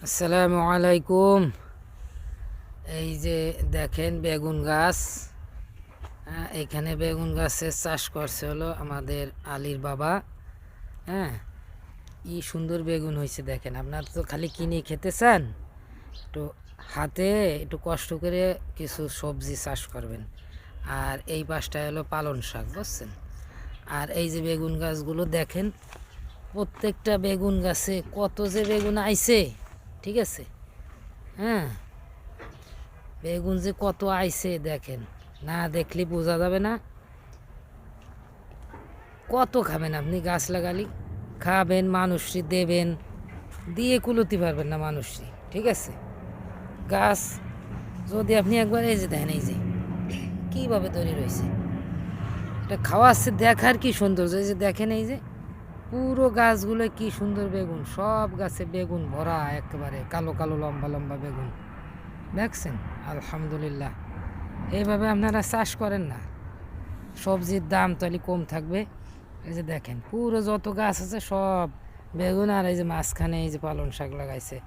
আসসালামু আলাইকুম। এই যে দেখেন বেগুন গাছ। এখানে বেগুন গাছের চাষ করছে হলো আমাদের আলীর বাবা। হ্যাঁ, কি সুন্দর বেগুন হয়েছে দেখেন। আপনার তো খালি কিনে খেতে চান, একটু হাতে একটু কষ্ট করে কিছু সবজি চাষ করবেন। আর এই পাশটা হলো পালন শাক, বুঝছেন। আর এই যে বেগুন গাছগুলো দেখেন, প্রত্যেকটা বেগুন গাছে কত যে বেগুন আইছে, ঠিক আছে। হ্যাঁ, বেগুন যে কত আইছে দেখেন, না দেখলে বোঝা যাবে না। কত খাবেন আপনি, গাছ লাগালি খাবেন, মানুষটি দেবেন, দিয়ে কুলতে পারবেন না মানুষটি, ঠিক আছে। গাছ যদি আপনি একবার এই যে দেখেন, এই যে কীভাবে তৈরি রয়েছে, এটা খাওয়াচ্ছে দেখার কি সৌন্দর্য। এই যে দেখেন, এই যে পুরো গাছগুলো কি সুন্দর বেগুন, সব গাছে বেগুন ভরা, একেবারে কালো কালো লম্বা লম্বা বেগুন দেখছেন। আলহামদুলিল্লাহ, এইভাবে আপনারা চাষ করেন না, সবজির দাম তাহলে কম থাকবে। এই যে দেখেন পুরো যত গাছ আছে সব বেগুন, আর এই যে মাঝখানে এই যে পালং শাক লাগাইছে।